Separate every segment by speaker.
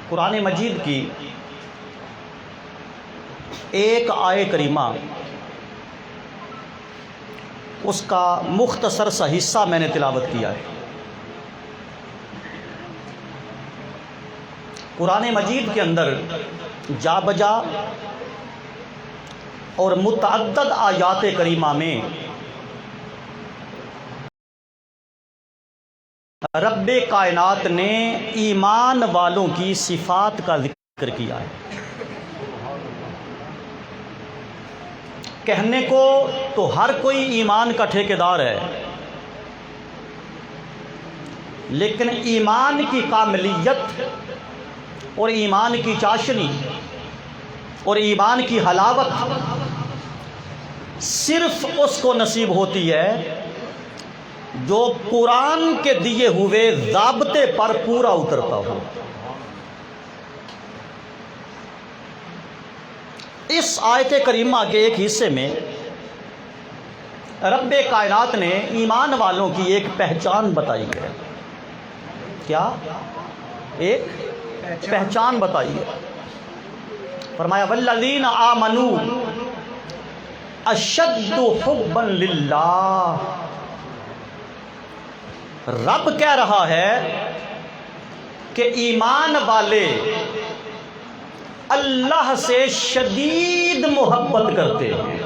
Speaker 1: قرآن مجید کی ایک آیے کریمہ، اس کا مختصر سا حصہ میں نے تلاوت کیا ہے۔ قرآن مجید کے اندر جا بجا اور متعدد آیات کریمہ میں رب کائنات نے ایمان والوں کی صفات کا ذکر کیا ہے۔ کہنے کو تو ہر کوئی ایمان کا ٹھیکیدار ہے، لیکن ایمان کی کاملیت اور ایمان کی چاشنی اور ایمان کی حلاوت صرف اس کو نصیب ہوتی ہے جو قرآن کے دیے ہوئے ضابطے پر پورا اترتا ہو۔ اس آیت کریمہ کے ایک حصے میں رب کائنات نے ایمان والوں کی ایک پہچان بتائی ہے۔ کیا؟ ایک پہچان بتائی ہے۔ فرمایا والذین آمنوا اشد حبا للہ۔ رب کہہ رہا ہے کہ ایمان والے اللہ سے شدید محبت کرتے ہیں۔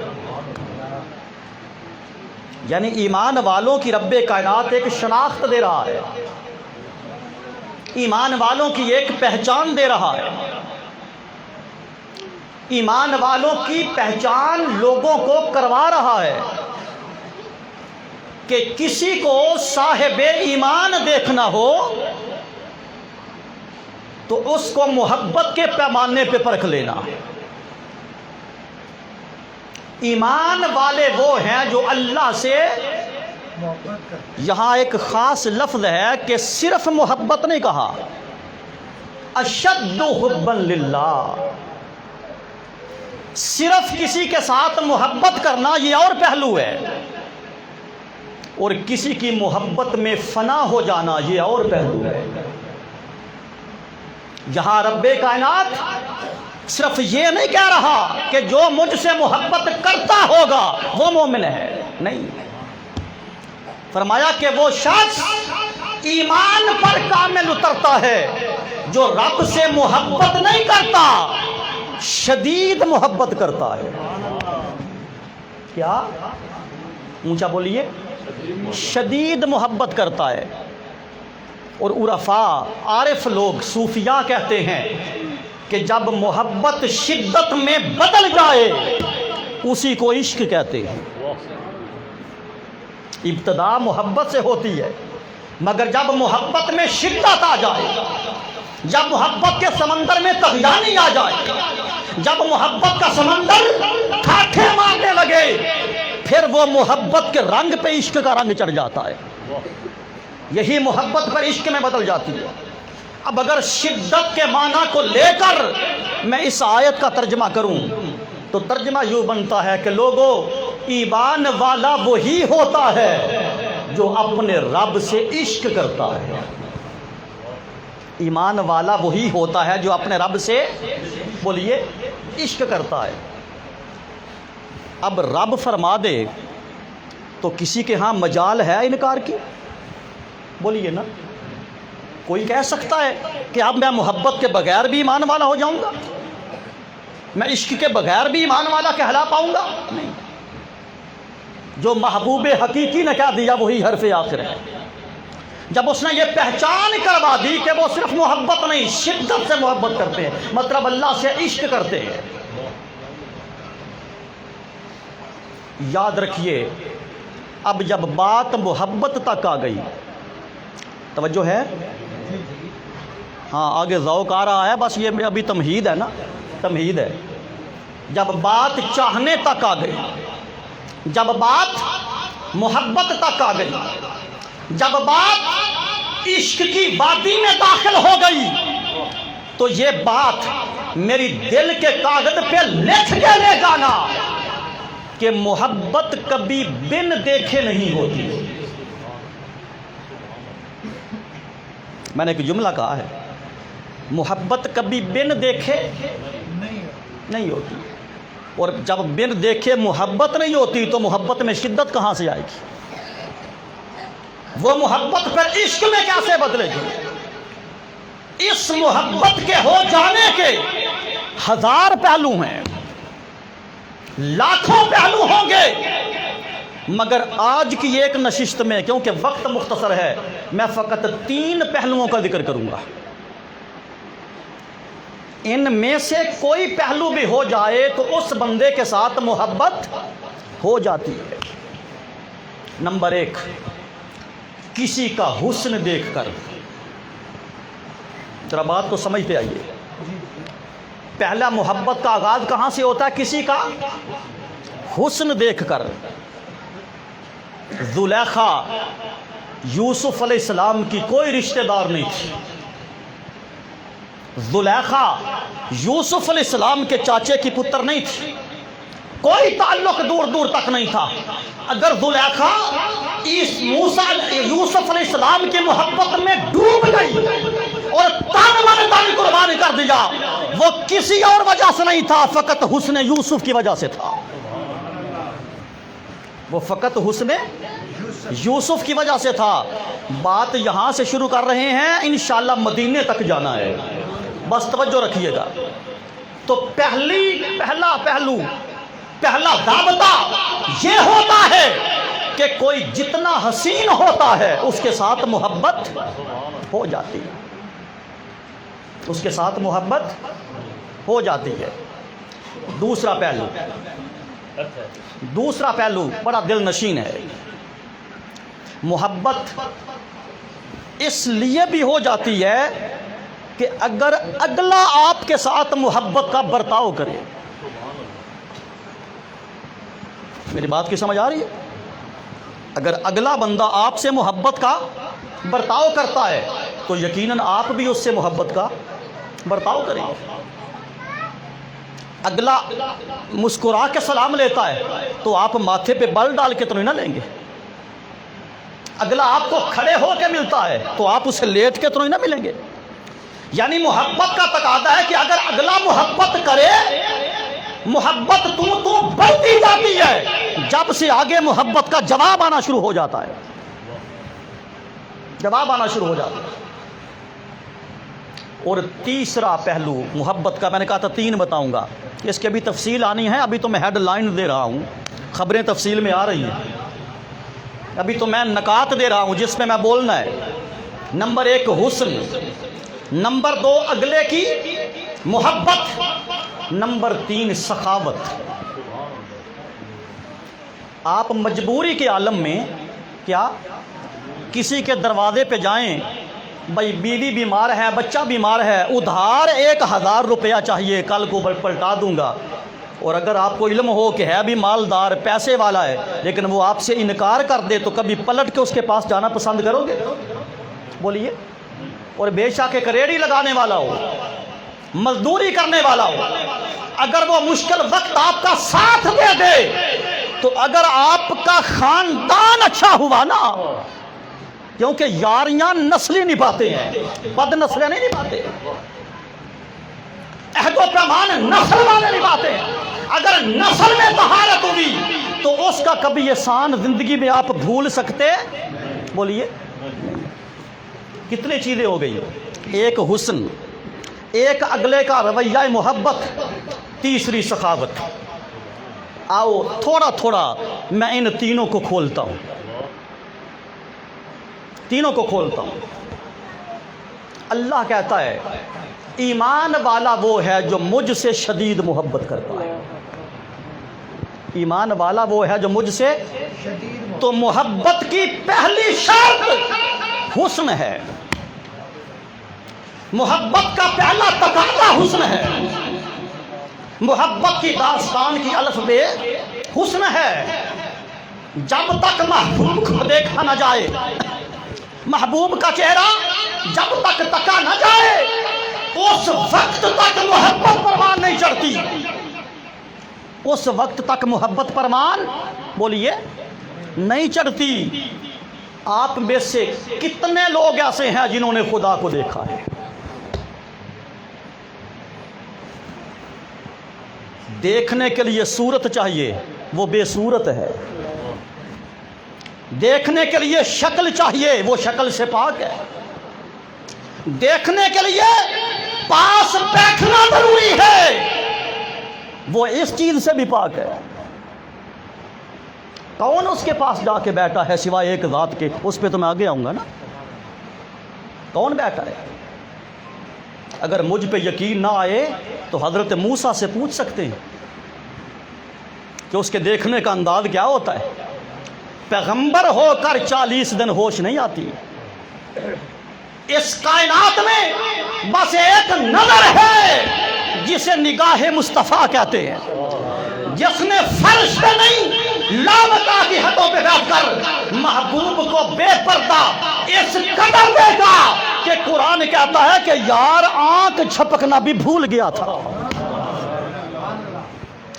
Speaker 1: یعنی ایمان والوں کی رب کائنات ایک شناخت دے رہا ہے، ایمان والوں کی ایک پہچان دے رہا ہے۔ ایمان والوں کی پہچان لوگوں کو کروا رہا ہے کہ کسی کو صاحب ایمان دیکھنا ہو تو اس کو محبت کے پیمانے پہ پرکھ لینا۔ ایمان والے وہ ہیں جو اللہ سے، یہاں ایک خاص لفظ ہے کہ صرف محبت نہیں کہا، اشد حبا للہ۔ صرف کسی کے ساتھ محبت کرنا یہ اور پہلو ہے، اور کسی کی محبت میں فنا ہو جانا یہ اور پہلو ہے۔ یہاں رب کائنات صرف یہ نہیں کہہ رہا کہ جو مجھ سے محبت کرتا ہوگا وہ مومن ہے، نہیں، فرمایا کہ وہ شخص ایمان پر کامل اترتا ہے جو رب سے محبت نہیں کرتا، شدید محبت کرتا ہے۔ کیا؟ اونچا بولیے، شدید محبت کرتا ہے۔ اور عرفاء، عارف لوگ، صوفیاء کہتے ہیں کہ جب محبت شدت میں بدل جائے اسی کو عشق کہتے ہیں۔ ابتدا محبت سے ہوتی ہے، مگر جب محبت میں شدت آ جائے، جب محبت کے سمندر میں طغیانی آ جائے، جب محبت کا سمندر ٹھاٹھے مارنے لگے، پھر وہ محبت کے رنگ پہ عشق کا رنگ چڑھ جاتا ہے، یہی محبت پر عشق میں بدل جاتی ہے۔ اب اگر شدت کے معنی کو لے کر میں اس آیت کا ترجمہ کروں تو ترجمہ یوں بنتا ہے کہ لوگوں، ایمان والا وہی ہوتا ہے جو اپنے رب سے عشق کرتا ہے۔ ایمان والا وہی ہوتا ہے جو اپنے رب سے، بولیے، عشق کرتا ہے۔ اب رب فرما دے تو کسی کے ہاں مجال ہے انکار کی؟ بولیے نا، کوئی کہہ سکتا ہے کہ اب میں محبت کے بغیر بھی ایمان والا ہو جاؤں گا، میں عشق کے بغیر بھی ایمان والا کہلا پاؤں گا؟ نہیں، جو محبوب حقیقی نے کہہ دیا وہی حرف آخر ہے۔ جب اس نے یہ پہچان کروا دی کہ وہ صرف محبت نہیں، شدت سے محبت کرتے ہیں، مطلب اللہ سے عشق کرتے ہیں۔ یاد رکھیے، اب جب بات محبت تک آ گئی، توجہ ہے؟ ہاں، آگے ذوق آ رہا ہے، بس یہ ابھی تمہید ہے نا، تمہید ہے۔ جب بات چاہنے تک آ گئی، جب بات محبت تک آ گئی، جب بات عشق کی وادی میں داخل ہو گئی تو یہ بات میری دل کے کاغذ پہ لکھ کے لے جانا کہ محبت کبھی بن دیکھے نہیں ہوتی۔ میں نے ایک جملہ کہا ہے، محبت کبھی بن دیکھے نہیں ہوتی، اور جب بن دیکھے محبت نہیں ہوتی تو محبت میں شدت کہاں سے آئے گی؟ وہ محبت پھر عشق میں کیسے بدلے گی؟ اس محبت کے ہو جانے کے ہزار پہلو ہیں، لاکھوں پہلو ہوں گے، مگر آج کی ایک نشست میں کیونکہ وقت مختصر ہے میں فقط 3 پہلوؤں کا ذکر کروں گا۔ ان میں سے کوئی پہلو بھی ہو جائے تو اس بندے کے ساتھ محبت ہو جاتی ہے۔ نمبر 1، کسی کا حسن دیکھ کر، ذرا بات کو سمجھتے آئیے، پہلا محبت کا آغاز کہاں سے ہوتا ہے؟ کسی کا حسن دیکھ کر۔ زلیخا یوسف علیہ السلام کی کوئی رشتہ دار نہیں تھی، زلیخا یوسف علیہ السلام کے چاچے کی پتر نہیں تھی، کوئی تعلق دور دور تک نہیں تھا۔ اگر زلیخا یوسف علیہ السلام کی محبت میں ڈوب گئی اور تن من دن قربان کر دیا، وہ کسی اور وجہ سے نہیں تھا، فقط حسن یوسف کی وجہ سے تھا، وہ فقط حسن یوسف کی وجہ سے تھا۔ بات یہاں سے شروع کر رہے ہیں، انشاءاللہ مدینے تک جانا ہے، بس توجہ رکھیے گا۔ تو پہلا پہلو، پہلا ضابطہ یہ ہوتا ہے کہ کوئی جتنا حسین ہوتا ہے اس کے ساتھ محبت ہو جاتی ہے، اس کے ساتھ محبت ہو جاتی ہے۔ دوسرا پہلو بڑا دل نشین ہے۔ محبت اس لیے بھی ہو جاتی ہے کہ اگر اگلا آپ کے ساتھ محبت کا برتاؤ کرے، میری بات کی سمجھ آ رہی ہے؟ اگر اگلا بندہ آپ سے محبت کا برتاؤ کرتا ہے تو یقیناً آپ بھی اس سے محبت کا برتاؤ کریں گے۔ اگلا مسکرا کے سلام لیتا ہے تو آپ ماتھے پہ بل ڈال کے تو نہیں نہ لیں گے، اگلا آپ کو کھڑے ہو کے ملتا ہے تو آپ اسے لیٹ کے تو نہیں نہ ملیں گے۔ یعنی محبت کا تقاضا ہے کہ اگر اگلا محبت کرے، محبت تو بڑھتی جاتی ہے جب سے آگے محبت کا جواب آنا شروع ہو جاتا ہے، جواب آنا شروع ہو جاتا ہے۔ اور تیسرا پہلو محبت کا، میں نے کہا تھا 3 بتاؤں گا، اس کی بھی تفصیل آنی ہے، ابھی تو میں ہیڈ لائن دے رہا ہوں، خبریں تفصیل میں آ رہی ہیں، ابھی تو میں نکات دے رہا ہوں جس میں میں بولنا ہے۔ نمبر 1 حسن، نمبر 2 اگلے کی محبت، نمبر 3 سخاوت۔ آپ مجبوری کے عالم میں کیا کسی کے دروازے پہ جائیں، بھائی بیوی بیمار ہے، بچہ بیمار ہے، ادھار 1000 روپیہ چاہیے، کل کو پلٹا دوں گا، اور اگر آپ کو علم ہو کہ ہے بھی مالدار پیسے والا ہے لیکن وہ آپ سے انکار کر دے تو کبھی پلٹ کے اس کے پاس جانا پسند کرو گے؟ بولیے۔ اور بے شک ایک ریڑھی لگانے والا ہو، مزدوری کرنے والا ہو، اگر وہ مشکل وقت آپ کا ساتھ دے دے تو اگر آپ کا خاندان اچھا ہوا نا، کیونکہ یاریاں نسلی نبھاتے ہیں، بد نسلیں نہیں نبھاتے، عہد و پیمان نسل والے نبھاتے ہیں۔ اگر نسل میں طہارت ہوئی تو اس کا کبھی احسان زندگی میں آپ بھول سکتے؟ بولیے۔ کتنی چیزیں ہو گئی؟ 1 حسن، 1 اگلے کا رویہ محبت، تیسری سخاوت۔ آؤ تھوڑا تھوڑا میں ان تینوں کو کھولتا ہوں، تینوں کو کھولتا ہوں۔ اللہ کہتا ہے ایمان والا وہ ہے جو مجھ سے شدید محبت کرتا ہے، ایمان والا وہ ہے جو مجھ سے، تو محبت کی پہلی شرط حسن ہے، محبت کا پہلا تقاضا حسن ہے، محبت کی داستان کی الف بے حسن ہے۔ جب تک محبوب کو دیکھا نہ جائے، محبوب کا چہرہ جب تک تکا نہ جائے اس وقت تک محبت پروان نہیں چڑھتی، اس وقت تک محبت پروان بولیے نہیں چڑھتی۔ آپ میں سے کتنے لوگ ایسے ہیں جنہوں نے خدا کو دیکھا ہے؟ دیکھنے کے لیے صورت چاہیے، وہ بے صورت ہے۔ دیکھنے کے لیے شکل چاہیے، وہ شکل سے پاک ہے۔ دیکھنے کے لیے پاس بیٹھنا ضروری ہے، وہ اس چیز سے بھی پاک ہے۔ کون اس کے پاس جا کے بیٹھا ہے سوائے ایک ذات کے؟ اس پہ تو میں آگے آؤں گا نا، کون بیٹھا ہے؟ اگر مجھ پہ یقین نہ آئے تو حضرت موسیٰ سے پوچھ سکتے ہیں کہ اس کے دیکھنے کا انداز کیا ہوتا ہے۔ پیغمبر ہو کر 40 دن ہوش نہیں آتی۔ اس کائنات میں بس ایک نظر ہے جسے نگاہ مصطفیٰ کہتے ہیں، جس نے فرش پہ نہیں لامکا کی حدوں پہ بیٹھ کر محبوب کو بے پردہ اس قدر دیکھا کہ قرآن کہتا ہے کہ یار آنکھ جھپکنا بھی بھول گیا تھا۔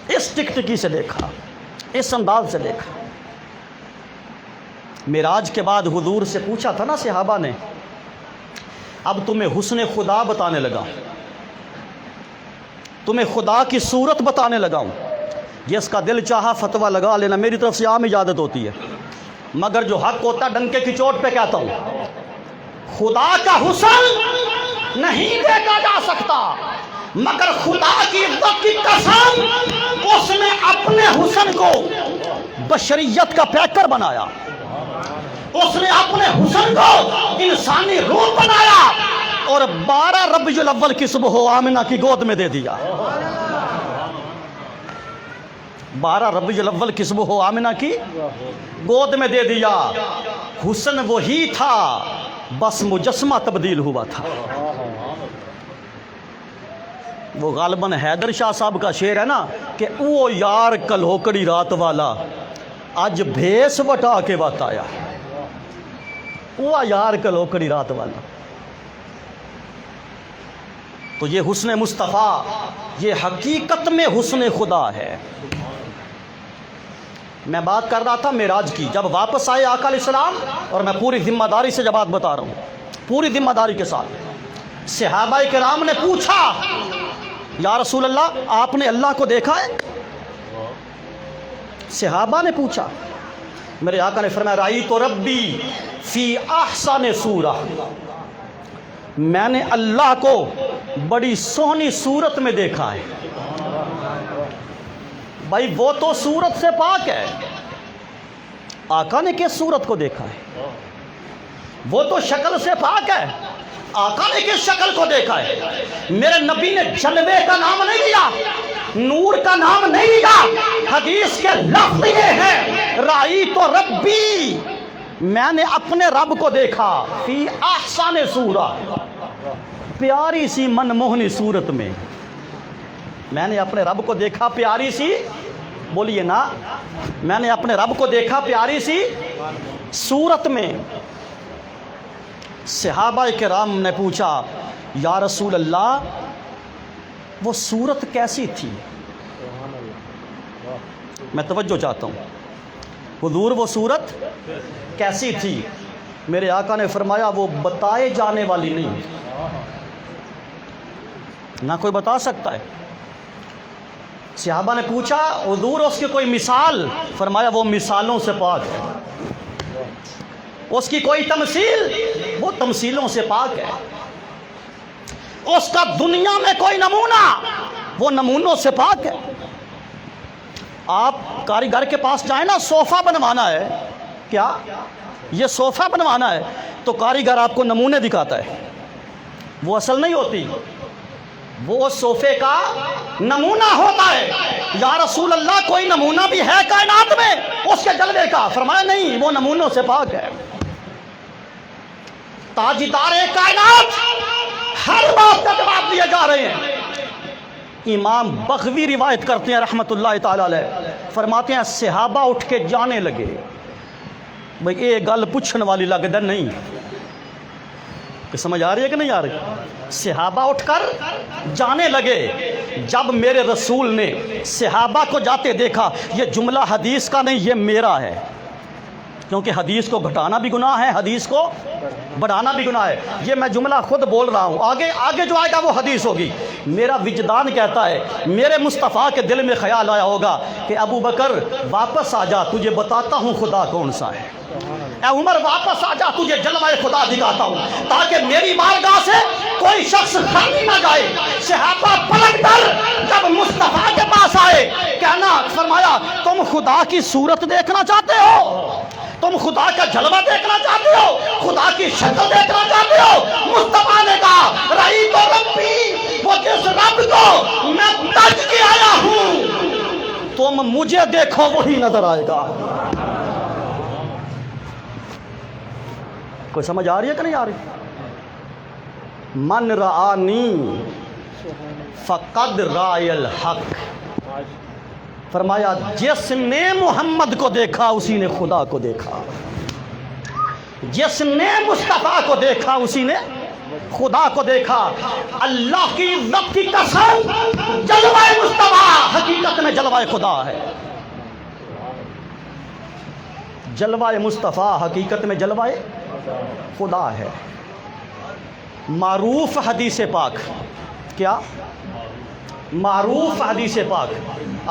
Speaker 1: اس ٹکٹکی سے دیکھا، اس انداز سے دیکھا۔ معراج کے بعد حضور سے پوچھا تھا نا صحابہ نے، اب تمہیں حسن خدا بتانے لگا، تمہیں خدا کی صورت بتانے لگا ہوں، جس کا دل چاہا فتویٰ لگا لینا، میری طرف سے عام اجازت ہوتی ہے، مگر جو حق ہوتا ڈنکے کی چوٹ پہ کہتا ہوں، خدا کا حسن نہیں دیکھا جا سکتا، مگر خدا کی عزت کی قسم اس نے اپنے حسن کو بشریت کا پیکر بنایا، اس نے اپنے حسن کو انسانی روح بنایا اور 12 ربیع الاول کی صبح آمنہ کی گود میں دے دیا۔ 12 ربیع الاول کی صبح آمنہ کی گود میں دے دیا۔ حسن وہی تھا، بس مجسمہ تبدیل ہوا تھا۔ وہ غالباً حیدر شاہ صاحب کا شعر ہے نا کہ او یار کلوکڑی رات والا اج بھیس وٹا کے بتایا۔ وہ یار کلوکڑی رات والا۔ تو یہ حسن مصطفیٰ، یہ حقیقت میں حسن خدا ہے۔ میں بات کر رہا تھا معراج کی، جب واپس آئے آقا علیہ السلام، اور میں پوری ذمہ داری سے جب بات بتا رہا ہوں، پوری ذمہ داری کے ساتھ، صحابہ کرام نے پوچھا یا رسول اللہ آپ نے اللہ کو دیکھا ہے؟ صحابہ نے پوچھا، میرے آقا نے فرمایا رأیت ربی فی احسن صورہ، میں نے اللہ کو بڑی سونی صورت میں دیکھا ہے۔ بھائی وہ تو صورت سے پاک ہے، آقا نے کس صورت کو دیکھا ہے؟ وہ تو شکل سے پاک ہے، آقا نے کس شکل کو دیکھا ہے؟ میرے نبی نے جلوے کا نام نہیں لیا، نور کا نام نہیں لیا، حدیث کے لفظ یہ ہے رأیت ربی، میں نے اپنے رب کو دیکھا فی احسن صورہ، پیاری سی منموہنی صورت میں۔ میں نے اپنے رب کو دیکھا پیاری سی، بولیے نا، میں نے اپنے رب کو دیکھا پیاری سی صورت میں۔ صحابہ کرام نے پوچھا یا رسول اللہ وہ صورت کیسی تھی؟ میں توجہ چاہتا ہوں، حضور وہ صورت کیسی تھی؟ میرے آقا نے فرمایا وہ بتائے جانے والی نہیں، نہ کوئی بتا سکتا ہے۔ صحابہ نے پوچھا حضور اس کی کوئی مثال؟ فرمایا وہ مثالوں سے پاک ہے۔ اس کی کوئی تمثیل؟ وہ تمثیلوں سے پاک ہے۔ اس کا دنیا میں کوئی نمونہ؟ وہ نمونوں سے پاک ہے۔ آپ کاریگر کے پاس جائیں نا، صوفہ بنوانا ہے، کیا یہ صوفہ بنوانا ہے تو کاریگر آپ کو نمونے دکھاتا ہے، وہ اصل نہیں ہوتی، وہ صوفے کا نمونہ ہوتا ہے۔ یا رسول اللہ کوئی نمونہ بھی ہے کائنات میں اس کے جلوے کا؟ فرمایا نہیں، وہ نمونوں سے پاک ہے۔ تاجدار کائنات ہر بات کا جواب دیے جا رہے ہیں۔ امام بغوی روایت کرتے ہیں رحمت اللہ تعالی علیہ، فرماتے ہیں صحابہ اٹھ کے جانے لگے۔ بھئی یہ گل پوچھنے والی لگتا نہیں، کہ سمجھ آ رہی ہے کہ نہیں آ رہی؟ صحابہ اٹھ کر جانے لگے۔ جب میرے رسول نے صحابہ کو جاتے دیکھا، یہ جملہ حدیث کا نہیں، یہ میرا ہے، کیونکہ حدیث کو گھٹانا بھی گناہ ہے، حدیث کو بڑھانا بھی گناہ ہے۔ یہ میں جملہ خود بول رہا ہوں، آگے جو آئے گا وہ حدیث ہوگی۔ میرا وجدان کہتا ہے، میرے مصطفیٰ کے دل میں خیال آیا ہوگا کہ ابو بکر واپس آ جا، تجھے بتاتا ہوں خدا کون سا ہے۔ اے عمر واپس آ جا، تجھے جلوہ خدا دکھاتا ہوں، تاکہ میری بارگاہ سے کوئی شخص خالی نہ جائے۔ صحابہ پلٹ کر جب مصطفیٰ کے پاس آئے، کہنا فرمایا تم خدا کی صورت دیکھنا چاہتے ہو، تم خدا کا جلوہ دیکھنا چاہتے ہو، خدا کی شکل دیکھنا چاہتے ہو؟ مصطفیٰ نے کہا رہی تو ربی، وہ جس رب کو میں تج کے آیا ہوں، تم مجھے دیکھو وہی نظر آئے گا۔ کوئی سمجھ آ رہی ہے کہ نہیں آ رہی؟ من رآنی فقد رأى الحق، فرمایا جس نے محمد کو دیکھا اسی نے خدا کو دیکھا، جس نے مصطفیٰ کو دیکھا اسی نے خدا کو دیکھا۔ اللہ کی عزت کی قسم، جلوہ مصطفیٰ حقیقت میں جلوہ خدا ہے۔ جلوہ مصطفیٰ حقیقت میں جلوہ خدا ہے۔ معروف حدیث پاک، کیا معروف حدیث پاک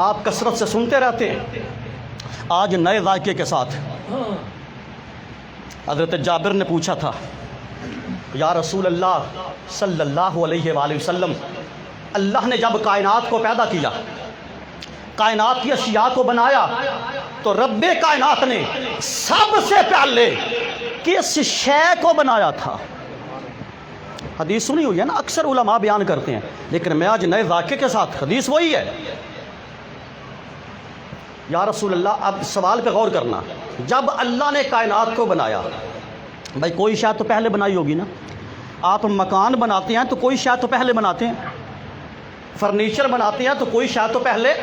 Speaker 1: آپ کثرت سے سنتے رہتے ہیں، آج نئے ذائقے کے ساتھ۔ حضرت جابر نے پوچھا تھا یا رسول اللہ صلی اللہ علیہ وآلہ وسلم، اللہ نے جب کائنات کو پیدا کیا، کائنات کی اشیاء کو بنایا، تو رب کائنات نے سب سے پہلے کس شے کو بنایا تھا؟ حدیث سنی ہوئی ہے نا، اکثر علماء بیان کرتے ہیں، لیکن میں آج نئے ذائقے کے ساتھ، حدیث وہی ہے۔ یا رسول اللہ، اب سوال پہ غور کرنا، جب اللہ نے کائنات کو بنایا، بھائی کوئی شاید تو پہلے بنائی ہوگی نا، آپ مکان بناتے ہیں تو کوئی شاید تو پہلے بناتے ہیں، فرنیچر بناتے ہیں تو کوئی شاید تو پہلے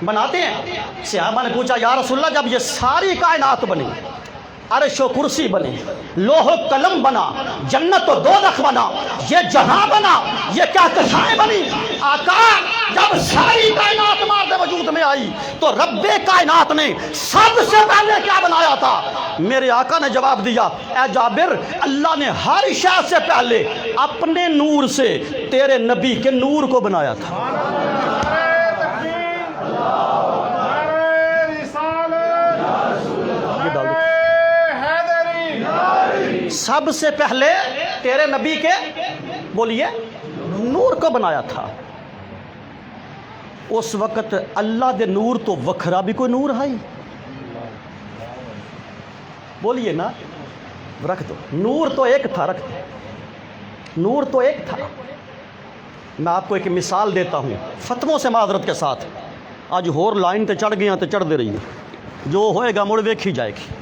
Speaker 1: بناتے ہیں۔ صحابہ نے پوچھا یا رسول اللہ، جب یہ ساری کائنات بنی، عرش و کرسی بنی، لوح و قلم بنا، جنت و دوزخ بنا، یہ جہاں بنا، یہ کہکشائیں بنی، آقا جب ساری کائنات مارد وجود میں آئی تو رب کائنات نے سب سے پہلے کیا بنایا تھا؟ میرے آقا نے جواب دیا اے جابر، اللہ نے ہر شے سے پہلے اپنے نور سے تیرے نبی کے نور کو بنایا تھا۔ سب سے پہلے تیرے نبی کے بولیے نور کو بنایا تھا۔ اس وقت اللہ دے نور تو وکھرا بھی کوئی نور ہے، بولیے نا، رکھ دو، نور تو ایک تھا، رکھ دو، نور تو ایک تھا۔ میں آپ کو ایک مثال دیتا ہوں فتووں سے معذرت کے ساتھ، آج ہور لائن تے چڑھ گیا تے چڑھ دے رہی ہے، جو ہوئے گا مڑ ویکھی جائے گی۔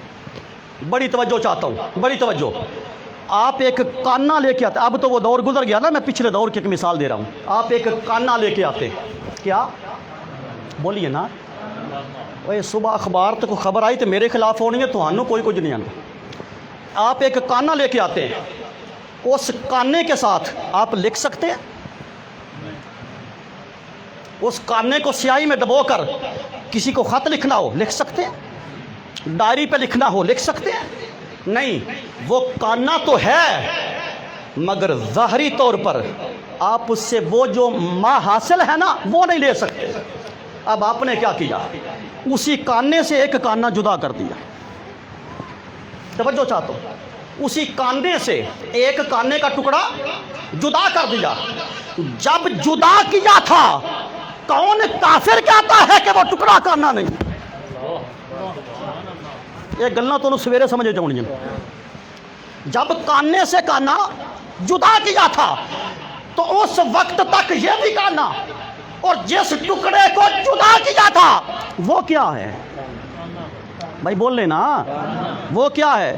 Speaker 1: بڑی توجہ چاہتا ہوں، بڑی توجہ۔ آپ ایک کانا لے کے آتے، اب تو وہ دور گزر گیا نا، میں پچھلے دور کی ایک مثال دے رہا ہوں۔ آپ ایک کانا لے کے آتے، کیا بولیے نا، وہ صبح اخبار تو کوئی خبر آئی تو میرے خلاف ہونی ہے، تو ہانوں کوئی کچھ نہیں آتا۔ آپ ایک کانا لے کے آتے ہیں، اس کانے کے ساتھ آپ لکھ سکتے ہیں؟ اس کانے کو سیاہی میں ڈبو کر کسی کو خط لکھنا ہو لکھ سکتے ہیں؟ ڈائری پہ لکھنا ہو لکھ سکتے ہیں؟ نہیں، وہ کانا تو ہے مگر ظاہری طور پر آپ اس سے وہ جو ما حاصل ہے نا وہ نہیں لے سکتے۔ اب آپ نے کیا کیا؟ اسی کانے سے ایک کانا جدا کر دیا۔ توجہ چاہتا ہوں، اسی کانے سے ایک کانے کا ٹکڑا جدا کر دیا۔ جب جدا کیا تھا کون کافر کہتا ہے کہ وہ ٹکڑا کانا نہیں؟ یہ گلنا تو سویرے سمجھے جاؤں گی۔ جب کانے سے کانا جدا کیا تھا تو اس وقت تک یہ بھی کانا، اور جس ٹکڑے کو جدا کیا تھا وہ کیا ہے؟ بھائی بول لینا، وہ کیا ہے؟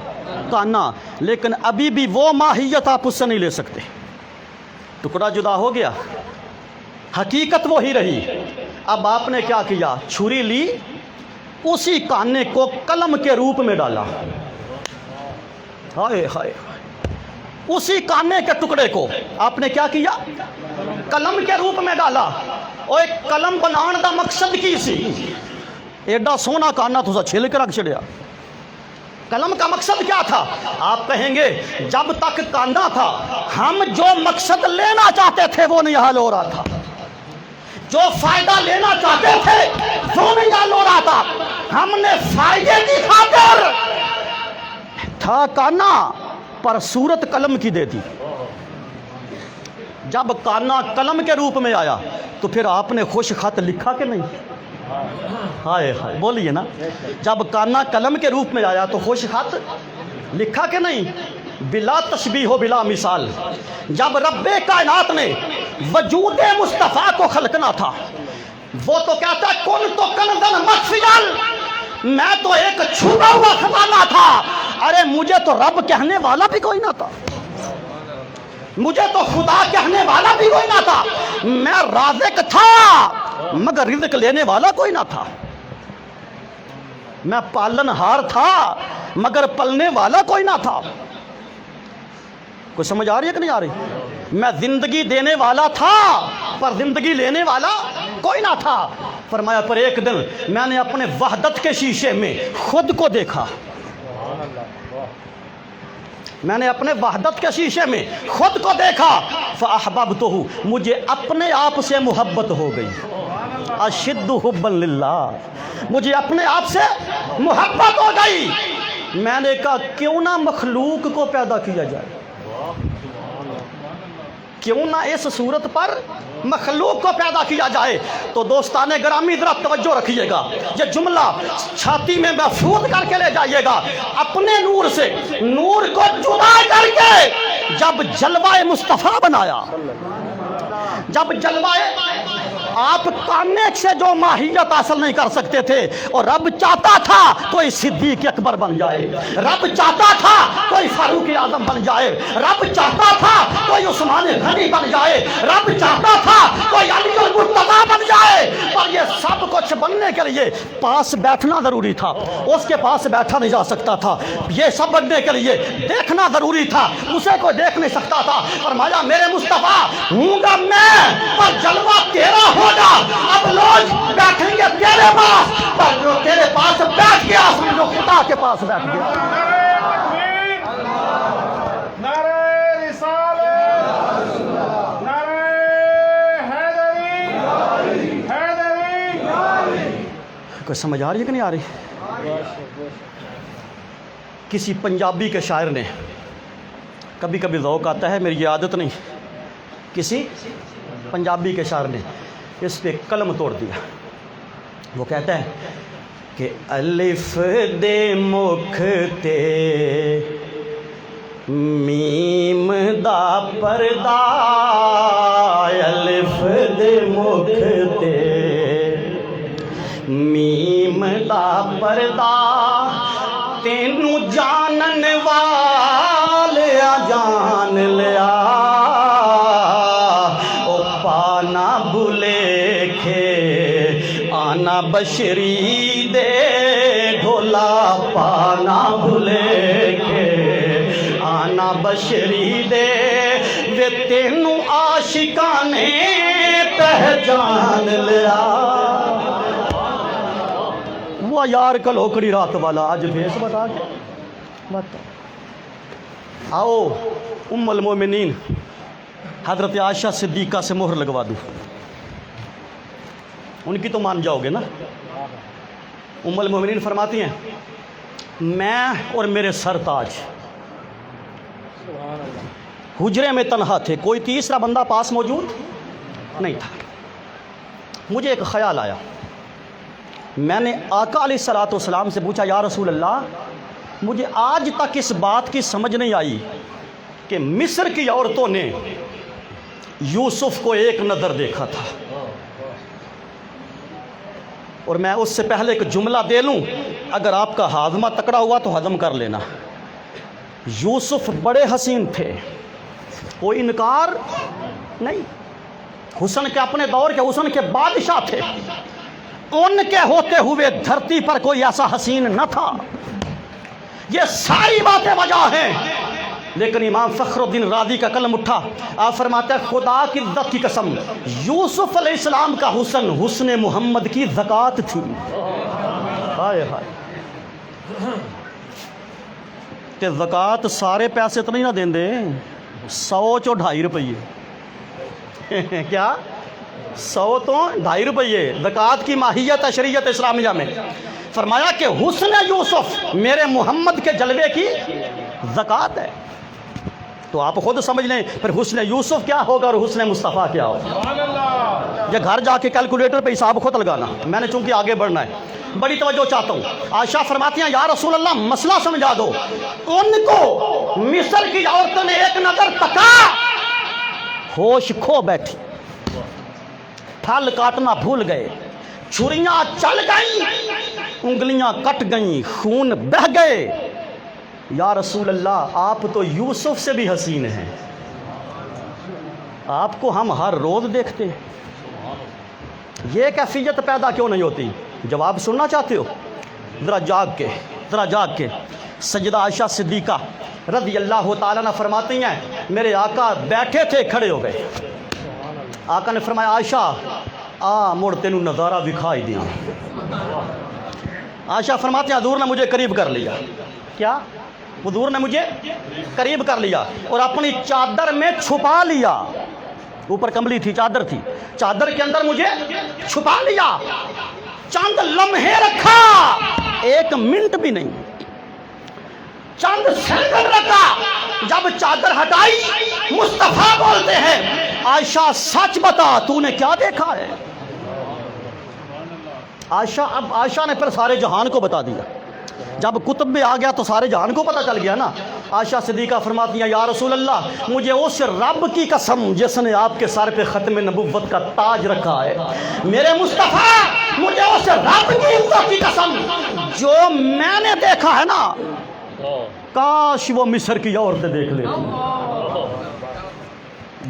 Speaker 1: کانا۔ لیکن ابھی بھی وہ ماہیت آپ اس سے نہیں لے سکتے۔ ٹکڑا جدا ہو گیا، حقیقت وہی رہی۔ اب آپ نے کیا کیا؟ چھری لی، اسی کانے کو قلم کے روپ میں ڈالا، ہائے ہائے، اسی کانے کے ٹکڑے کو آپ نے کیا کیا؟ قلم کے روپ میں ڈالا۔ اور ایک قلم بنان دا مقصد کی سی؟ ایڈا سونا کانا تو چھل کے رکھ چھڑیا، کلم کا مقصد کیا تھا؟ آپ کہیں گے جب تک کاندھا تھا ہم جو مقصد لینا چاہتے تھے وہ نہیں حل ہو رہا تھا، جو فائدہ لینا چاہتے تھے وہ نہیں حل ہو رہا تھا، ہم نے فائدے کی خاطر تھا کانا پر صورت قلم کی دے دی۔ جب کانا قلم کے روپ میں آیا تو پھر آپ نے خوش خط لکھا کہ نہیں؟ ہائے ہائے بولیے نا، جب کانا قلم کے روپ میں آیا تو خوش خط لکھا کہ نہیں؟ بلا تشبیہ و بلا مثال، جب رب کائنات نے وجود مصطفیٰ کو خلقنا تھا وہ تو کہتا ہے کن تو کنزن مخفیل، میں تو ایک چھپا ہوا خزانہ تھا۔ ارے مجھے تو رب کہنے والا بھی کوئی نہ تھا، مجھے تو خدا کہنے والا بھی کوئی نہ تھا، میں رازق تھا مگر رزق لینے والا کوئی نہ تھا، میں پالن ہار تھا مگر پلنے والا کوئی نہ تھا۔ کوئی سمجھ آ رہی ہے کہ نہیں آ رہی؟ میں زندگی دینے والا تھا پر زندگی لینے والا کوئی نہ تھا۔ فرمایا پر ایک دن میں نے اپنے وحدت کے شیشے میں خود کو دیکھا، میں نے اپنے وحدت کے شیشے میں خود کو دیکھا، فَأَحْبَبْتُهُ، مجھے اپنے آپ سے محبت ہو گئی، أَشِدُّ حُبًّا لِلَّهِ، مجھے اپنے آپ سے محبت ہو گئی۔ میں نے کہا کیوں نہ مخلوق کو پیدا کیا جائے، کیوں نہ اس صورت پر مخلوق کو پیدا کیا جائے۔ تو دوستان گرامی ذرا توجہ رکھیے گا، یہ جملہ چھاتی میں محفوظ کر کے لے جائیے گا۔ اپنے نور سے نور کو جدا کر کے جب جلوہ مصطفیٰ بنایا، جب جلوہ آپ کانے سے جو ماہیت حاصل نہیں کر سکتے تھے، اور رب چاہتا تھا کوئی صدیق اکبر بن جائے، رب چاہتا تھا کوئی فاروق اعظم بن جائے، رب چاہتا تھا کوئی عثمان غنی بن جائے، رب چاہتا تھا کوئی علی المرتضیٰ بن جائے، پر یہ سب کچھ بننے کے لیے پاس بیٹھنا ضروری تھا، اس کے پاس بیٹھا نہیں جا سکتا تھا۔ یہ سب بننے کے لیے دیکھنا ضروری تھا، اسے کوئی دیکھ نہیں سکتا تھا۔ فرمایا میرے مصطفیٰ ہوں گا میں پر جلوہ تیرا ہوگا، اب لوگ بیٹھیں گے تیرے پاس، پر جو تیرے پاس بیٹھ گیا سمجھو خدا کے پاس بیٹھ گیا۔ کوئی سمجھ آ رہی ہے کہ نہیں آ رہی؟ کسی پنجابی کے شاعر نے، کبھی کبھی ذوق آتا ہے میری یہ عادت نہیں، کسی پنجابی کے شاعر نے اس پہ قلم توڑ دیا۔ وہ کہتا ہے کہ الف دے مکھ تے میم دا پردہ، الف دے مکھ تے میم دا پردہ، تینوں جانن والیا جان لیا، او پانا بھولے کھے آنا بشری دے ڈھولا، پانا بھولے کھے آنا بشری دے، وے تینوں عاشقانے پہچان لیا۔ وہ یار کل ہوکڑی رات والا آج بھیس بتا کے آؤ ام المومنین حضرت عائشہ صدیقہ سے مہر لگوا دوں، ان کی تو مان جاؤ گے نا۔ ام المومنین فرماتی ہیں میں اور میرے سرتاج حجرے میں تنہا تھے، کوئی تیسرا بندہ پاس موجود نہیں تھا۔ مجھے ایک خیال آیا، میں نے آقا علیہ السلام سے پوچھا یا رسول اللہ مجھے آج تک اس بات کی سمجھ نہیں آئی کہ مصر کی عورتوں نے یوسف کو ایک نظر دیکھا تھا، اور میں اس سے پہلے ایک جملہ دے لوں، اگر آپ کا ہاضمہ تکڑا ہوا تو ہضم کر لینا۔ یوسف بڑے حسین تھے، کوئی انکار نہیں، حسن کے اپنے دور کے حسن کے بادشاہ تھے، ان کے ہوتے ہوئے دھرتی پر کوئی ایسا حسین نہ تھا۔ یہ ساری باتیں وجہ ہیں، لیکن امام فخر الدین رازی کا قلم اٹھا، آپ فرماتے ہیں خدا کی عزت کی قسم یوسف علیہ السلام کا حسن حسن محمد کی زکوٰۃ تھی۔ ہائے ہائے کہ زکوٰۃ سارے پیسے تو نہیں نہ دیں دے، 100 چو 2.5 روپیے کیا 100 تو 2.5 روپیے زکوٰۃ کی ماہیت ہے شریعت اسلامیہ میں۔ فرمایا کہ حسن یوسف میرے محمد کے جلوے کی زکوٰۃ ہے۔ تو آپ خود سمجھ لیں پھر حسن یوسف کیا ہوگا اور حسن مصطفیٰ کیا ہوگا۔ یہ گھر جا کے کیلکولیٹر پہ حساب خود لگانا، میں نے چونکہ آگے بڑھنا ہے، بڑی توجہ چاہتا ہوں۔ عائشہ فرماتی ہیں یا رسول اللہ مسئلہ سمجھا دو۔ ان کو مصر کی عورتوں نے ایک نظر تکا، ہوش کھو بیٹھی، پھل کاٹنا بھول گئے، چھریاں چل گئیں، انگلیاں کٹ گئیں، خون بہہ گئے۔ یا رسول اللہ آپ تو یوسف سے بھی حسین ہیں، آپ کو ہم ہر روز دیکھتے ہیں، یہ کیفیت پیدا کیوں نہیں ہوتی؟ جواب سننا چاہتے ہو؟ ذرا جاگ کے سیدہ عائشہ صدیقہ رضی اللہ تعالیٰ عنہ فرماتی ہیں میرے آقا بیٹھے تھے، کھڑے ہو گئے۔ آقا نے فرمایا عائشہ آ مڑ تینوں نظارہ دکھائی دیا۔ عائشہ فرماتی ہیں حضور نے مجھے قریب کر لیا۔ کیا؟ حضور نے مجھے قریب کر لیا اور اپنی چادر میں چھپا لیا، اوپر کمبلی تھی، چادر تھی، چادر کے اندر مجھے چھپا لیا، چند لمحے رکھا، 1 منٹ بھی نہیں، چند سیکنڈ رکھا۔ جب چادر ہٹائی مصطفیٰ بولتے ہیں عائشہ سچ بتا تو نے کیا دیکھا ہے؟ عائشہ نے پھر سارے جہان کو بتا دیا، جب کتب میں آ گیا تو سارے جہان کو پتہ چل گیا نا۔ عائشہ صدیقہ فرماتی ہیں یا رسول اللہ مجھے اس رب کی قسم جس نے آپ کے سر پہ ختم نبوت کا تاج رکھا ہے، میرے مصطفیٰ مجھے اس رب کی عزت کی قسم جو میں نے دیکھا ہے نا، کاش وہ مصر کی عورتیں دیکھ لیتی،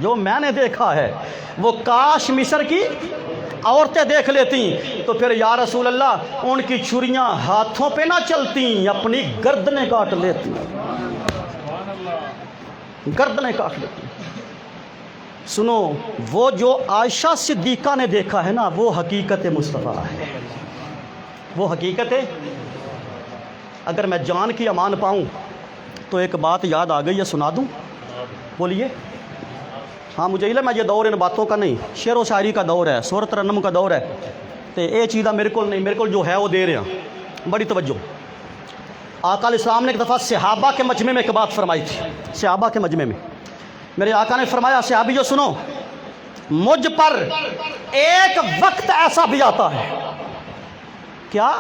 Speaker 1: جو میں نے دیکھا ہے وہ کاش مصر کی عورتیں دیکھ لیتی۔ تو پھر یا رسول اللہ ان کی چھریاں ہاتھوں پہ نہ چلتی، اپنی گردنیں کاٹ لیتی، گردنیں کاٹ لیتی۔ سنو وہ جو عائشہ صدیقہ نے دیکھا ہے نا وہ حقیقت مصطفیٰ ہے، وہ حقیقت ہے۔ اگر میں جان کی امان پاؤں تو ایک بات یاد آ گئی ہے، سنا دوں؟ بولیے۔ ہاں مجھے علم ہے یہ دور ان باتوں کا نہیں، شعر و شاعری کا دور ہے، سورۃ ترنم کا دور ہے، تو یہ چیزاں میرے کو نہیں، میرے کو جو ہے وہ دے رہے ہیں۔ بڑی توجہ، آقا علیہ السلام نے ایک دفعہ صحابہ کے مجمع میں ایک بات فرمائی تھی، صحابہ کے مجمع میں میرے آقا نے فرمایا صحابیو سنو، مجھ پر ایک وقت ایسا بھی آتا ہے، کیا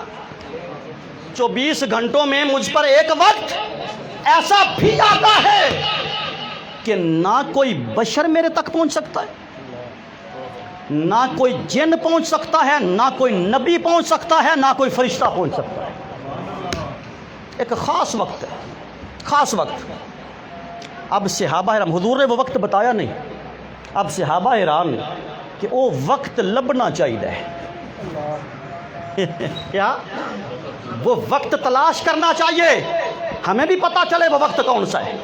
Speaker 1: 24 گھنٹوں میں مجھ پر ایک وقت ایسا بھی آتا ہے کہ نہ کوئی بشر میرے تک پہنچ سکتا ہے، نہ کوئی جن پہنچ سکتا ہے، نہ کوئی نبی پہنچ سکتا ہے، نہ کوئی فرشتہ پہنچ سکتا ہے۔ ایک خاص وقت ہے، خاص وقت۔ اب صحابہ حرام، حضور نے وہ وقت بتایا نہیں، اب صحابہ حیران کہ وہ وقت لبنا چاہیے کیا وہ وقت تلاش کرنا چاہیے، ہمیں بھی پتہ چلے وہ وقت کون سا ہے۔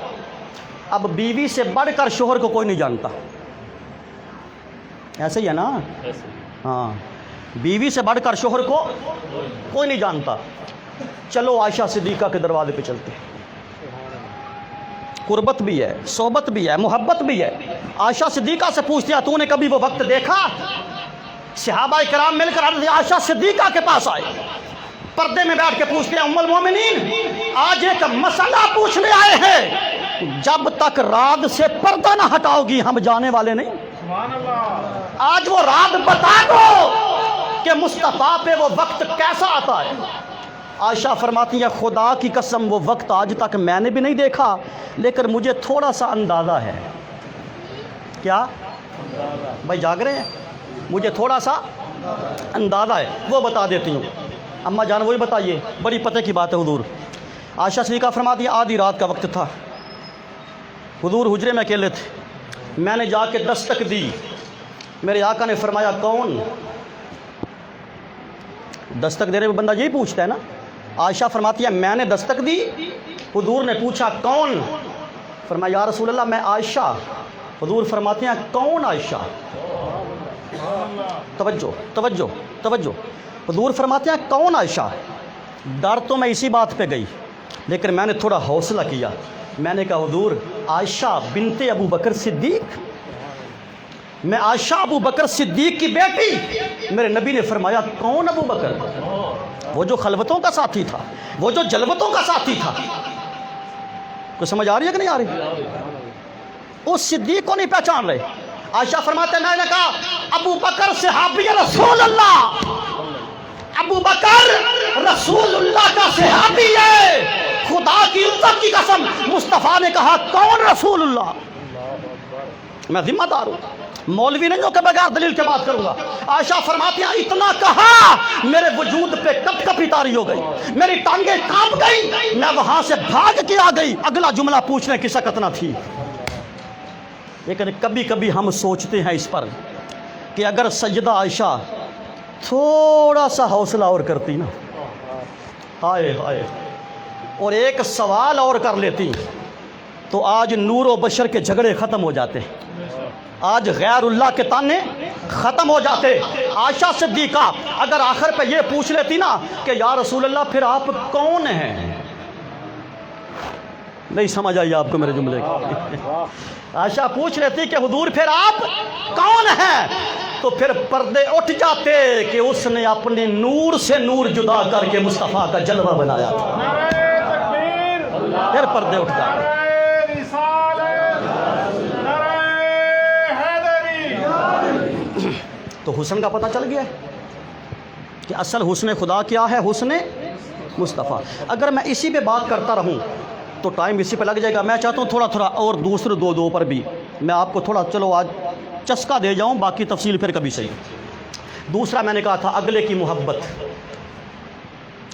Speaker 1: اب بیوی سے بڑھ کر شوہر کو کوئی نہیں جانتا، ایسے ہی ہے نا؟ ہاں، بیوی سے بڑھ کر شوہر کو کوئی نہیں جانتا۔ چلو عائشہ صدیقہ کے دروازے پہ چلتے ہیں، قربت بھی ہے، صحبت بھی ہے، محبت بھی ہے۔ عائشہ صدیقہ سے پوچھتے ہیں تو نے کبھی وہ وقت دیکھا؟ صحابہ کرام مل کر حضرت عائشہ صدیقہ کے پاس آئے، پردے میں بیٹھ کے پوچھتے ہیں ام المومنین آج ایک مسئلہ پوچھنے آئے ہیں، جب تک رات سے پردہ نہ ہٹاؤ گی ہم جانے والے نہیں۔ آج وہ رات بتا دو کہ مصطفیٰ پہ وہ وقت کیسا آتا ہے۔ عائشہ فرماتی ہے خدا کی قسم وہ وقت آج تک میں نے بھی نہیں دیکھا، لیکن مجھے تھوڑا سا اندازہ ہے۔ کیا بھائی جاگ رہے ہیں؟ مجھے تھوڑا سا اندازہ ہے، وہ بتا دیتی ہوں۔ اماں جان وہی بتائیے، بڑی پتہ کی بات ہے حضور۔ عائشہ صدیقہ فرماتی ہے آدھی رات کا وقت تھا، حضور حجرے میں اکیلے تھے، میں نے جا کے دستک دی، میرے آقا نے فرمایا کون؟ دستک دینے میں بندہ یہی پوچھتا ہے نا۔ عائشہ فرماتی ہے میں نے دستک دی، حضور نے پوچھا کون؟ فرمایا یا رسول اللہ میں عائشہ۔ حضور فرماتے ہیں کون عائشہ؟ توجہ توجہ توجہ، حضور فرماتے ہیں کون عائشہ؟ ڈر تو میں اسی بات پہ گئی، لیکن میں نے تھوڑا حوصلہ کیا، میں نے کہا حضور عائشہ بنت ابو بکر صدیق، میں عائشہ ابو بکر صدیق کی بیٹی۔ میرے نبی نے فرمایا کون ابو بکر؟ وہ جو خلوتوں کا ساتھی تھا، وہ جو جلوتوں کا ساتھی تھا۔ کوئی سمجھ آ رہی ہے کہ نہیں آ رہی؟ اس صدیق کو نہیں پہچان رہے۔ عائشہ فرماتے ہیں میں نے کہا ابو بکر صحابی رسول اللہ، ابو بکر رسول اللہ کا صحابی ہے، خدا کی عزت کی قسم مصطفیٰ نے کہا کون رسول اللہ؟ میں ذمہ دار ہوں، مولوی نہیں ہو کہ بغیر دلیل کے بات کروں گا۔ عائشہ فرماتی ہیں اتنا کہا میرے وجود پہ کپ کپی طاری ہو گئی، میری ٹانگیں کانپ گئی، میں وہاں سے بھاگ کے آ گئی۔ اگلا جملہ پوچھنے کی سکت نہ تھی۔ لیکن کبھی کبھی ہم سوچتے ہیں اس پر کہ اگر سیدہ عائشہ تھوڑا سا حوصلہ اور کرتی نا، ہائے ہائے، اور ایک سوال اور کر لیتی تو آج نور و بشر کے جھگڑے ختم ہو جاتے، آج غیر اللہ کے تانے ختم ہو جاتے۔ عائشہ صدیقہ اگر آخر پہ یہ پوچھ لیتی نا کہ یا رسول اللہ پھر آپ کون ہیں؟ نہیں سمجھ آئی آپ کو میرے جملے کی؟ عائشہ پوچھ لیتی کہ حضور پھر آپ کون ہیں، تو پھر پردے اٹھ جاتے کہ اس نے اپنے نور سے نور جدا کر کے مصطفیٰ کا جلوہ بنایا تھا، پھر پردے اٹھ جاتے۔ تو حسن کا پتہ چل گیا ہے کہ اصل حسن خدا کیا ہے، حسن مصطفیٰ۔ اگر میں اسی پہ بات کرتا رہوں تو ٹائم اسی پہ لگ جائے گا۔ میں چاہتا ہوں تھوڑا اور دوسرے دو پر بھی میں آپ کو تھوڑا چلو آج چسکا دے جاؤں، باقی تفصیل پھر کبھی صحیح۔ دوسرا میں نے کہا تھا اگلے کی محبت،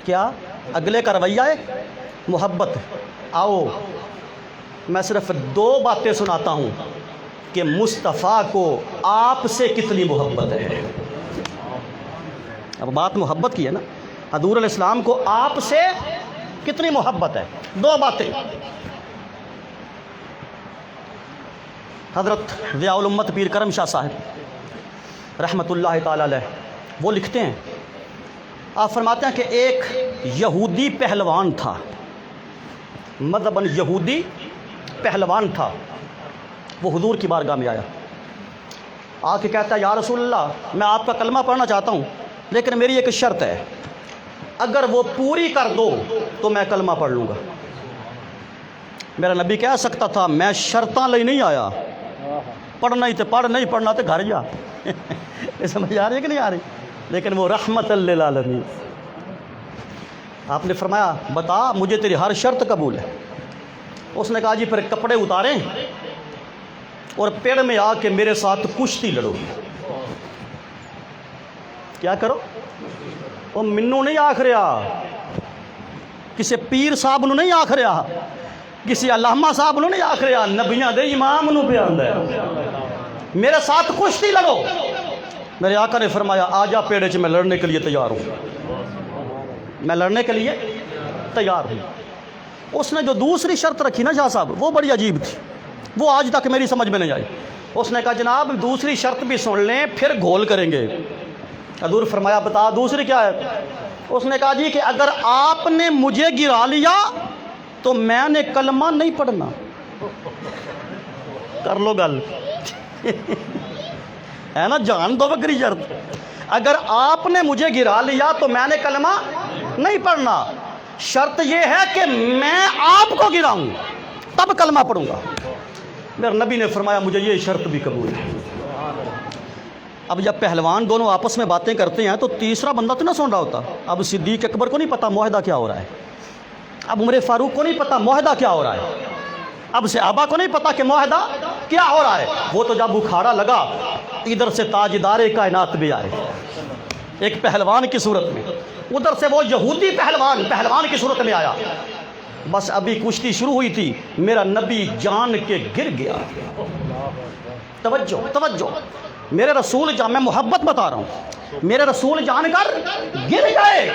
Speaker 1: کیا اگلے کا رویہ ہے محبت۔ آؤ میں صرف 2 باتیں سناتا ہوں کہ مصطفیٰ کو آپ سے کتنی محبت ہے۔ اب بات محبت کی ہے نا، حضور علیہ السلام کو آپ سے کتنی محبت ہے۔ 2 باتیں۔ حضرت ضیاء الامت پیر کرم شاہ صاحب رحمۃ اللہ تعالی علیہ وہ لکھتے ہیں، آپ فرماتے ہیں کہ ایک یہودی پہلوان تھا، مذہباً یہودی پہلوان تھا، وہ حضور کی بارگاہ میں آیا، آ کے کہتا ہے یا رسول اللہ میں آپ کا کلمہ پڑھنا چاہتا ہوں لیکن میری ایک شرط ہے، اگر وہ پوری کر دو تو میں کلمہ پڑھ لوں گا۔ میرا نبی کہہ سکتا تھا میں شرطاں لے نہیں آیا، پڑھنا ہی تو پڑھ، نہیں پڑھنا تو گھر جا۔ سمجھ آ رہی ہے کہ نہیں آ رہی؟ لیکن وہ رحمت للعالمین، آپ نے فرمایا بتا مجھے تیری ہر شرط قبول ہے۔ اس نے کہا جی پھر کپڑے اتاریں اور پیڑ میں آ کے میرے ساتھ کشتی لڑو۔ کیا کرو؟ وہ منو نہیں آکھ رہا، کسی پیر صاحب نو نہیں آکھ رہا، کسی علامہ صاحب نو نہیں آکھ رہا، نبیاں دے امام نو پہ آندا ہے میرے ساتھ کشتی لڑو۔ میرے آقا نے فرمایا آجا پیڑے چ میں لڑنے کے لیے تیار ہوں، میں لڑنے کے لیے تیار ہوں۔ اس نے جو دوسری شرط رکھی نا شاہ صاحب وہ بڑی عجیب تھی، وہ آج تک میری سمجھ میں نہیں آئی۔ اس نے کہا جناب دوسری شرط بھی سن لیں پھر گھول کریں گے۔ حضور فرمایا بتا دوسری کیا ہے؟ اس نے کہا جی کہ اگر آپ نے مجھے گرا لیا تو میں نے کلمہ نہیں پڑھنا۔ کر لو گل ہے نا، جان دو بکری شرط، اگر آپ نے مجھے گرا لیا تو میں نے کلمہ نہیں پڑھنا، شرط یہ ہے کہ میں آپ کو گراؤں تب کلمہ پڑھوں گا۔ میرے نبی نے فرمایا مجھے یہ شرط بھی قبول ہے۔ اب جب پہلوان دونوں آپس میں باتیں کرتے ہیں تو تیسرا بندہ تو نہ سن رہا ہوتا۔ اب صدیق اکبر کو نہیں پتا معاہدہ کیا ہو رہا ہے، اب عمر فاروق کو نہیں پتا معاہدہ کیا ہو رہا ہے، اب صحابہ کو نہیں پتا کہ معاہدہ کیا ہو رہا ہے۔ وہ تو جب اکھاڑا لگا ادھر سے تاجدار کائنات بھی آئے ایک پہلوان کی صورت میں، ادھر سے وہ یہودی پہلوان کی صورت میں آیا۔ بس ابھی کشتی شروع ہوئی تھی، میرا نبی جان کے گر گیا۔ توجہ، میرے رسول جان، میں محبت بتا رہا ہوں، میرے رسول جان کر گر گئے۔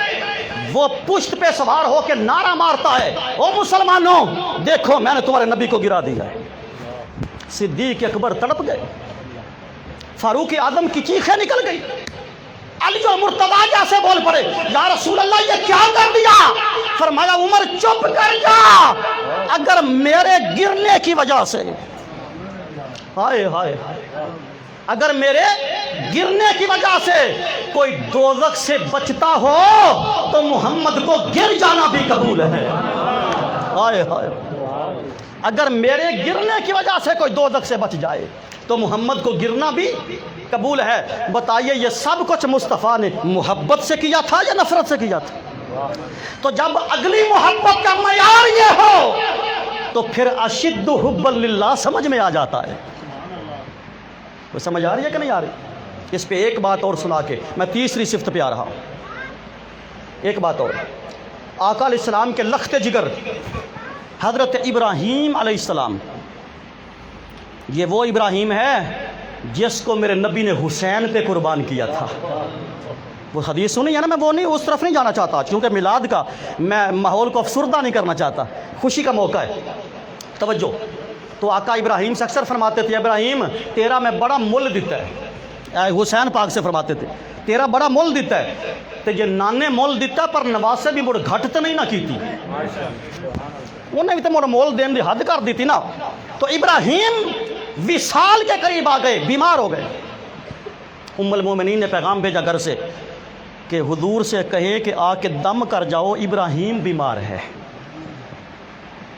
Speaker 1: وہ پشت پہ سوار ہو کے نعرہ مارتا ہے او مسلمانوں دیکھو میں نے تمہارے نبی کو گرا دیا ہے۔ صدیق اکبر تڑپ گئے، فاروق اعظم کی چیخیں نکل گئی، علی اور مرتضیٰ جیسے بول پڑے یا رسول اللہ یہ کیا کر دیا؟ فرمایا عمر چپ کر جا، اگر میرے گرنے کی وجہ سے، ہائے ہائے، اگر میرے گرنے کی وجہ سے کوئی دوزخ سے بچتا ہو تو محمد کو گر جانا بھی قبول ہے۔ ہائے ہائے، اگر میرے گرنے کی وجہ سے کوئی دوزخ سے بچ جائے تو محمد کو گرنا بھی قبول ہے۔ بتائیے یہ سب کچھ مصطفیٰ نے محبت سے کیا تھا یا نفرت سے کیا تھا؟ تو جب اگلی محبت کا معیار یہ ہو تو پھر اشد حب للہ سمجھ میں آ جاتا ہے۔ وہ سمجھ آ رہی ہے کہ نہیں آ رہی؟ اس پہ ایک بات اور سنا کے میں تیسری صفت پہ آ رہا ہوں۔ ایک بات اور، آقا علیہ السلام کے لخت جگر حضرت ابراہیم علیہ السلام، یہ وہ ابراہیم ہے جس کو میرے نبی نے حسین پہ قربان کیا تھا۔ وہ حدیث سنی ہے نا، میں وہ نہیں، اس طرف نہیں جانا چاہتا کیونکہ میلاد کا میں ماحول کو افسردہ نہیں کرنا چاہتا، خوشی کا موقع ہے۔ توجہ، تو آقا ابراہیم سے اکثر فرماتے تھے ابراہیم تیرا میں بڑا مول دیتا ہے، حسین پاک سے فرماتے تھے تیرا بڑا مول دیتا ہے، تو یہ نانے مول دیتا پر نواسے بھی مڑ گھٹ تو نہیں نہ کی تھی، انہیں بھی تو مڑ مول دین دی حد کر دی تھی نا۔ تو ابراہیم وصال کے قریب آ گئے، بیمار ہو گئے۔ ام المومنین نے پیغام بھیجا گھر سے کہ حضور سے کہیں کہ آ کے دم کر جاؤ، ابراہیم بیمار ہے۔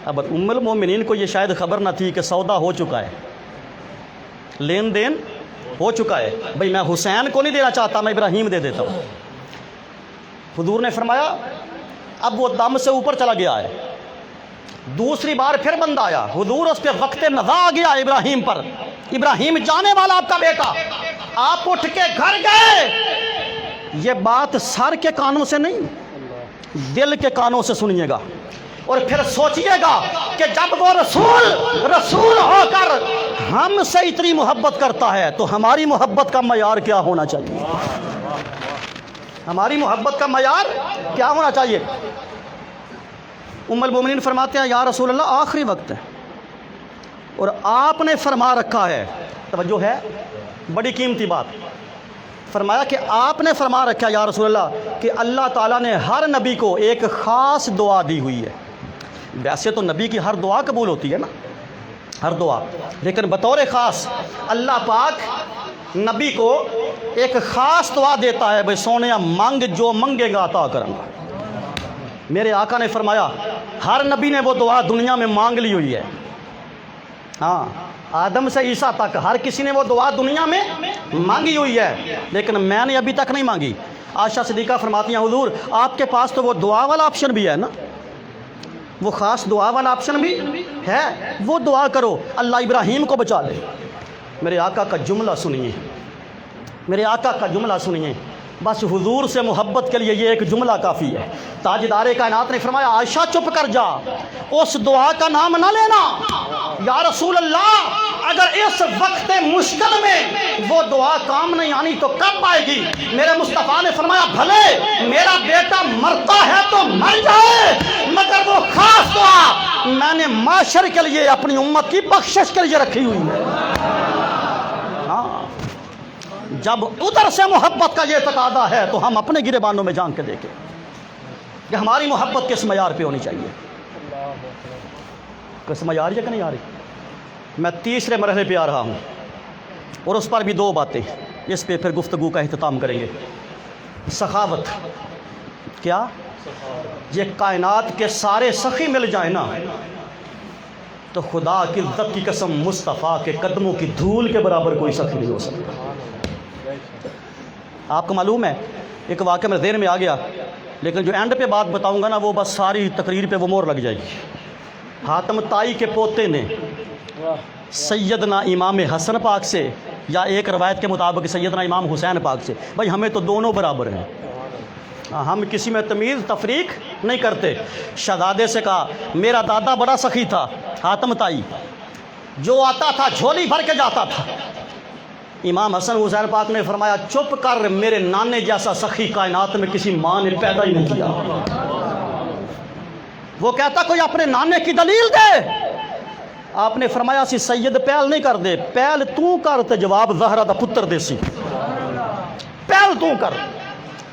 Speaker 1: اب ام المومنین کو یہ شاید خبر نہ تھی کہ سودا ہو چکا ہے، لین دین ہو چکا ہے، بھئی میں حسین کو نہیں دینا چاہتا، میں ابراہیم دے دیتا ہوں۔ حضور نے فرمایا اب وہ دم سے اوپر چلا گیا ہے۔ دوسری بار پھر بندہ آیا، حضور اس پہ وقت نزا آ گیا ابراہیم پر، ابراہیم جانے والا آپ کا بیٹا، آپ اٹھ کے گھر گئے۔ یہ بات سر کے کانوں سے نہیں، دل کے کانوں سے سنیے گا اور پھر سوچئے گا کہ جب وہ رسول ہو کر ہم سے اتنی محبت کرتا ہے تو ہماری محبت کا معیار کیا ہونا چاہیے؟ ہماری محبت کا معیار کیا ہونا چاہیے؟ ام المومنین فرماتے ہیں یا رسول اللہ آخری وقت ہے اور آپ نے فرما رکھا ہے، توجہ ہے بڑی قیمتی بات، فرمایا کہ آپ نے فرما رکھا ہے یا رسول اللہ کہ اللہ تعالیٰ نے ہر نبی کو ایک خاص دعا دی ہوئی ہے۔ ویسے تو نبی کی ہر دعا قبول ہوتی ہے نا، ہر دعا، لیکن بطور خاص اللہ پاک نبی کو ایک خاص دعا دیتا ہے، بھئی سونیا مانگ جو منگے گا عطا کروں گا۔ میرے آقا نے فرمایا ہر نبی نے وہ دعا دنیا میں مانگ لی ہوئی ہے، ہاں آدم سے عیسیٰ تک ہر کسی نے وہ دعا دنیا میں مانگی ہوئی ہے، لیکن میں نے ابھی تک نہیں مانگی۔ عائشہ صدیقہ فرماتی ہیں حضور آپ کے پاس تو وہ دعا والا آپشن بھی ہے نا، وہ خاص دعا والا آپشن بھی ہے، وہ دعا کرو اللہ ابراہیم کو بچا لے۔ میرے آقا کا جملہ سنیے، میرے آقا کا جملہ سنیے، بس حضور سے محبت کے لیے یہ ایک جملہ کافی ہے۔ تاجدار کائنات نے فرمایا عائشہ چپ کر جا، اس دعا کا نام نہ لینا۔ یا رسول اللہ اگر اس وقت مشکل میں وہ دعا کام نہیں آنی تو کب آئے گی؟ میرے مصطفیٰ نے فرمایا بھلے میرا بیٹا مرتا ہے تو مر جائے، مگر وہ خاص دعا میں نے معاشر کے لیے اپنی امت کی بخشش کے لیے رکھی ہوئی ہے۔ ہاں جب ادھر سے محبت کا یہ تقاضا ہے تو ہم اپنے گریبانوں میں جان کے دیکھیں کہ ہماری محبت کس معیار پہ ہونی چاہیے۔ کس معیار ہے کہ نہیں آ رہی؟ میں تیسرے مرحلے پہ آ رہا ہوں اور اس پر بھی دو باتیں، اس پہ پھر گفتگو کا اختتام کریں گے۔ سخاوت، کیا یہ کائنات کے سارے سخی مل جائیں نا تو خدا کی عزت کی قسم مصطفیٰ کے قدموں کی دھول کے برابر کوئی سخی نہیں ہو سکتا۔ آپ کو معلوم ہے ایک واقعہ میرے ذہن میں آ گیا، لیکن جو اینڈ پہ بات بتاؤں گا نا وہ بس ساری تقریر پہ وہ مور لگ جائے گی۔ حاتم طائی کے پوتے نے سیدنا امام حسن پاک سے، یا ایک روایت کے مطابق سیدنا امام حسین پاک سے، بھائی ہمیں تو دونوں برابر ہیں، ہم کسی میں تمیز تفریق نہیں کرتے۔ شہزادے سے کہا میرا دادا بڑا سخی تھا حاتم طائی، جو آتا تھا جھولی بھر کے جاتا تھا۔ امام حسن حسین پاک نے فرمایا چپ کر، میرے نانے جیسا سخی کائنات میں کسی ماں نے پیدا ہی نہیں کیا۔ وہ کہتا کوئی اپنے نانے کی دلیل دے۔ آپ نے فرمایا سی سید پہل نہیں کر دے، پہل تو کر تے جواب زہرا دا پتر دے سی، پہل تو کر۔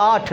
Speaker 1: 8।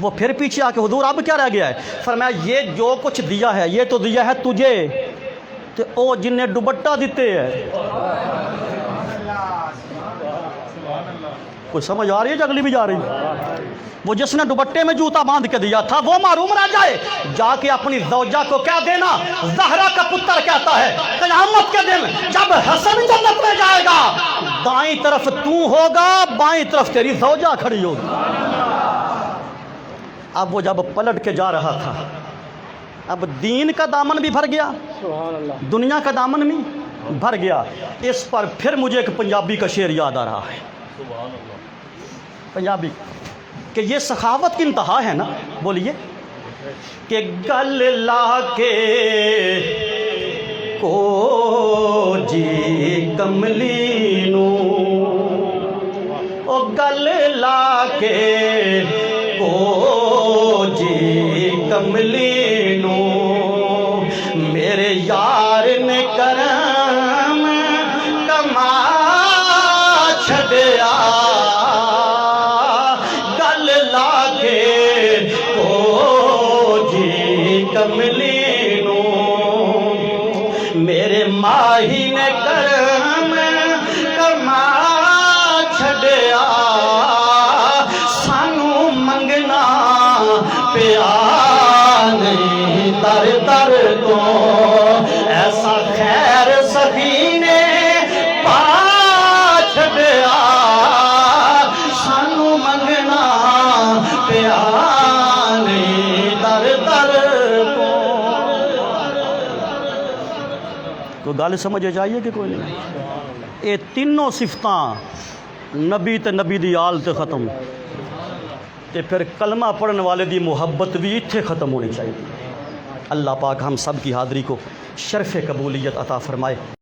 Speaker 1: وہ پھر پیچھے آ کے حضور اب کیا رہ گیا ہے؟ فرمایا یہ جو کچھ دیا ہے یہ تو دیا ہے تجھے تے او جن نے دوپٹہ دیتے ہے. کوئی سمجھ آ رہی ہے کہ اگلی بھی جا رہی؟ وہ جس نے دوپٹے میں جوتا باندھ کے دیا تھا وہ معروم رہ جائے. جا کے اپنی زوجہ کو کیا دینا؟ زہرا کا پتر کہتا ہے قیامت کے دن جب حسن جنت میں جائے گا دائیں طرف تو ہوگا بائیں طرف تیری زوجہ کھڑی ہوگی. اب وہ جب پلٹ کے جا رہا تھا اب دین کا دامن بھی بھر گیا دنیا کا دامن بھی بھر گیا. اس پر پھر مجھے ایک پنجابی کا شعر یاد آ رہا ہے. پنجابی کہ یہ سخاوت کی انتہا ہے نا. بولیے کہ گل لا کے کو جی کملی نو او گل لا کے کو جی کملی نو میرے یار نے کرم کما چھڈیا گل لا کے کو جی کملی نو میرے ماہی نے کرم کما چھڈیا سانو منگنا پیا نہیں در در تو ایسا خیر سخی نے پا چھڈیا سانو منگنا پیا نہیں در در تو. کوئی گل سمجھ جائیے کہ کوئی نہیں؟ یہ تینوں صفتاں نبی تے نبی دی آل تے ختم تے پھر کلمہ پڑھن والے دی محبت بھی اتھے ختم ہونی چاہیے. اللہ پاک ہم سب کی حاضری کو شرف قبولیت عطا فرمائے.